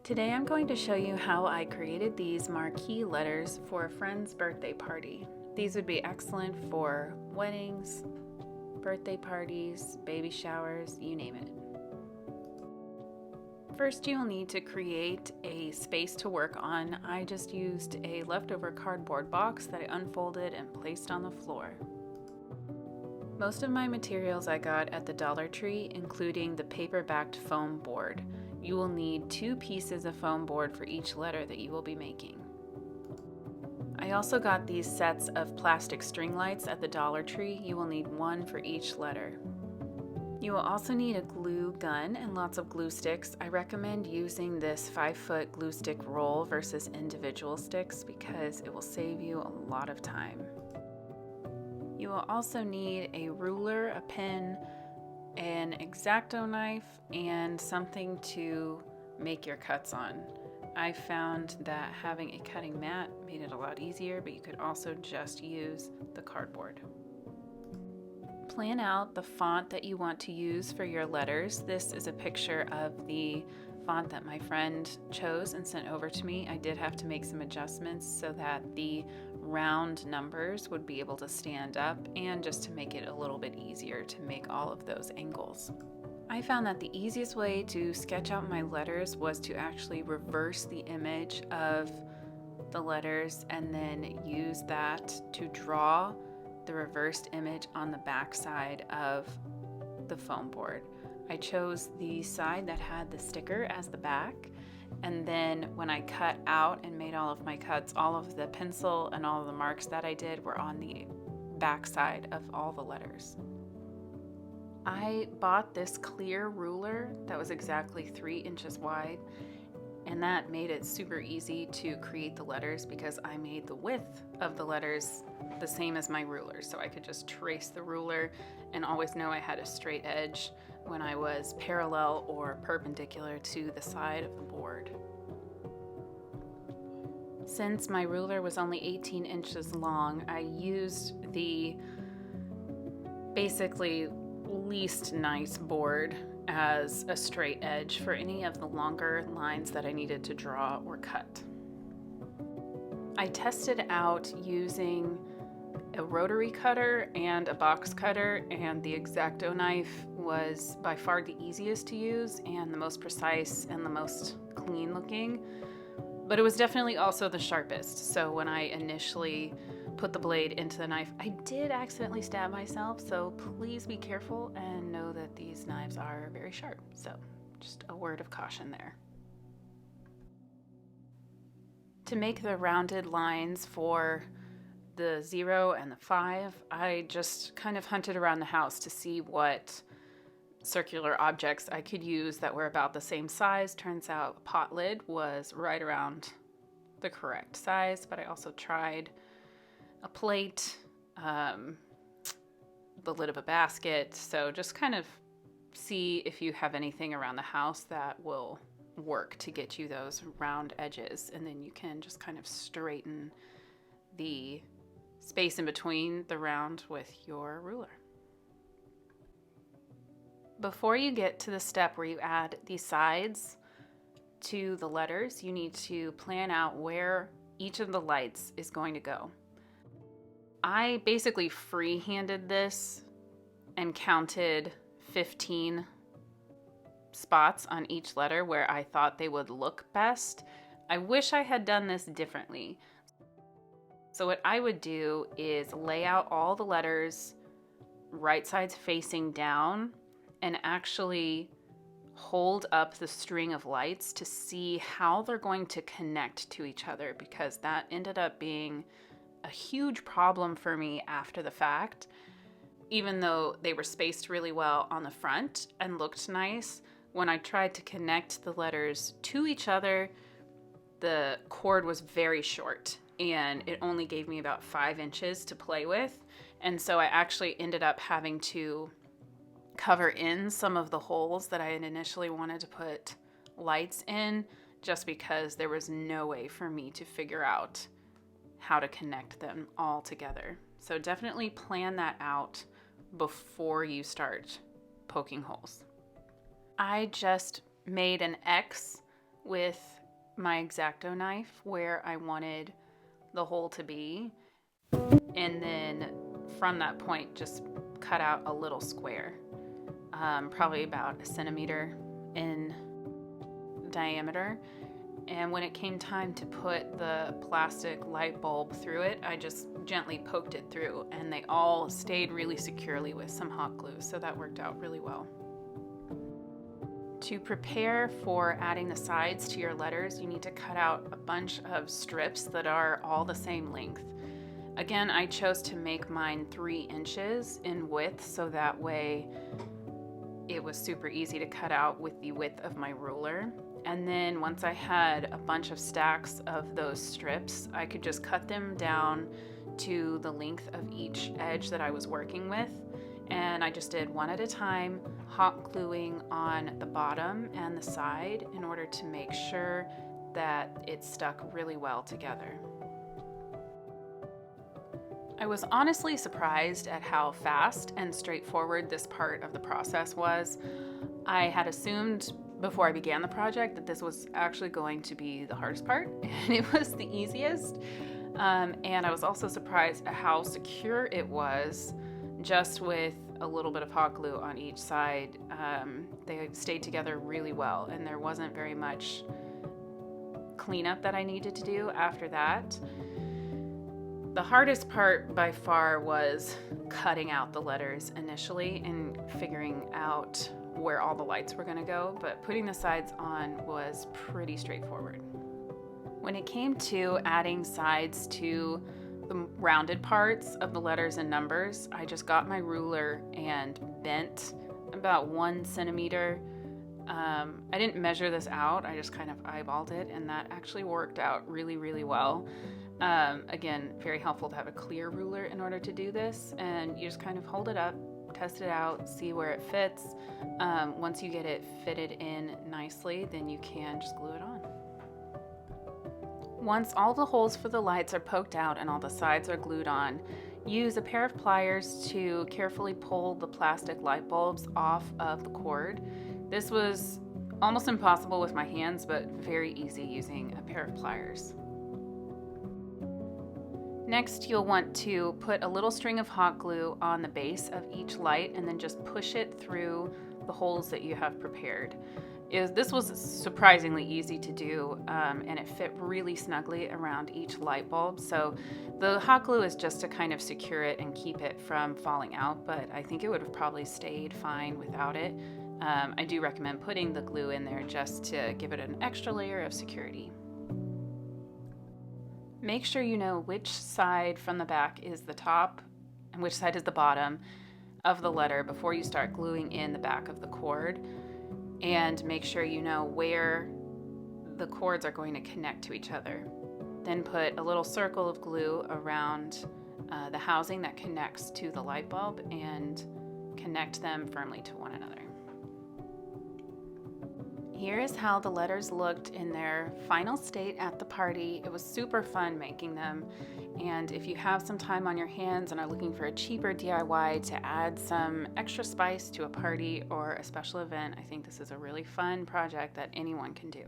Today I'm going to show you how I created these marquee letters for a friend's birthday party. These would be excellent for weddings, birthday parties, baby showers, you name it. First, you'll need to create a space to work on. I just used a leftover cardboard box that I unfolded and placed on the floor. Most of my materials I got at the Dollar Tree, including the paper-backed foam board. You will need 2 pieces of foam board for each letter that you will be making. I also got these sets of plastic string lights at the Dollar Tree. You will need 1 for each letter. You will also need a glue gun and lots of glue sticks. I recommend using this 5-foot glue stick roll versus individual sticks because it will save you a lot of time. You will also need a ruler, a pen, an X-Acto knife, and something to make your cuts on. I found that having a cutting mat made it a lot easier, but you could also just use the cardboard. Plan out the font that you want to use for your letters. This is a picture of the font that my friend chose and sent over to me. I did have to make some adjustments so that the round numbers would be able to stand up and just to make it a little bit easier to make all of those angles. I found that the easiest way to sketch out my letters was to actually reverse the image of the letters and then use that to draw the reversed image on the back side of the foam board. I chose the side that had the sticker as the back, and then when I cut out and made all of my cuts, all of the pencil and all of the marks that I did were on the back side of all the letters. I bought this clear ruler that was exactly 3 inches wide, and that made it super easy to create the letters because I made the width of the letters the same as my ruler, so I could just trace the ruler and always know I had a straight edge when I was parallel or perpendicular to the side of the board. Since my ruler was only 18 inches long, I used the basically least nice board as a straight edge for any of the longer lines that I needed to draw or cut. I tested out using a rotary cutter and a box cutter, and the X-Acto knife was by far the easiest to use and the most precise and the most clean looking, but it was definitely also the sharpest. So when I initially put the blade into the knife, I did accidentally stab myself, so please be careful and know that these knives are very sharp. So just a word of caution there. To make the rounded lines for the 0 and the 5, I just kind of hunted around the house to see what circular objects I could use that were about the same size. Turns out a pot lid was right around the correct size, but I also tried a plate, the lid of a basket. So just kind of see if you have anything around the house that will work to get you those round edges, and then you can just kind of straighten the space in between the round with your ruler. Before you get to the step where you add the sides to the letters, you need to plan out where each of the lights is going to go. I basically free-handed this and counted 15 spots on each letter where I thought they would look best. I wish I had done this differently. So what I would do is lay out all the letters right sides facing down and actually hold up the string of lights to see how they're going to connect to each other, because that ended up being a huge problem for me after the fact. Even though they were spaced really well on the front and looked nice, when I tried to connect the letters to each other, the cord was very short and it only gave me about 5 inches to play with. And so I actually ended up having to cover in some of the holes that I had initially wanted to put lights in, just because there was no way for me to figure out how to connect them all together. So definitely plan that out before you start poking holes. I just made an X with my X-Acto knife where I wanted the hole to be, and then from that point just cut out a little square, probably about 1 centimeter in diameter. And when it came time to put the plastic light bulb through it, I just gently poked it through, and they all stayed really securely with some hot glue, so that worked out really well. To prepare for adding the sides to your letters, you need to cut out a bunch of strips that are all the same length. Again, I chose to make mine 3 inches in width, so that way it was super easy to cut out with the width of my ruler. And then once I had a bunch of stacks of those strips, I could just cut them down to the length of each edge that I was working with. And I just did one at a time, hot gluing on the bottom and the side in order to make sure that it stuck really well together. I was honestly surprised at how fast and straightforward this part of the process was. I had assumed before I began the project that this was actually going to be the hardest part, and it was the easiest. And I was also surprised at how secure it was, just with a little bit of hot glue on each side. They stayed together really well, and there wasn't very much cleanup that I needed to do after that. The hardest part by far was cutting out the letters initially and figuring out where all the lights were going to go, but putting the sides on was pretty straightforward. When it came to adding sides to the rounded parts of the letters and numbers, I just got my ruler and bent about 1 centimeter. I didn't measure this out, I just kind of eyeballed it, and that actually worked out really, really well. Again, very helpful to have a clear ruler in order to do this, and you just kind of hold it up, test it out, see where it fits. Once you get it fitted in nicely, then you can just glue it on. Once all the holes for the lights are poked out and all the sides are glued on, use a pair of pliers to carefully pull the plastic light bulbs off of the cord. This was almost impossible with my hands, but very easy using a pair of pliers. Next, you'll want to put a little string of hot glue on the base of each light and then just push it through the holes that you have prepared. This was surprisingly easy to do, and it fit really snugly around each light bulb. So the hot glue is just to kind of secure it and keep it from falling out, but I think it would have probably stayed fine without it. I do recommend putting the glue in there just to give it an extra layer of security. Make sure you know which side from the back is the top and which side is the bottom of the letter before you start gluing in the back of the cord. And make sure you know where the cords are going to connect to each other. Then put a little circle of glue around the housing that connects to the light bulb and connect them firmly to one another. Here is how the letters looked in their final state at the party. It was super fun making them, and if you have some time on your hands and are looking for a cheaper DIY to add some extra spice to a party or a special event, I think this is a really fun project that anyone can do.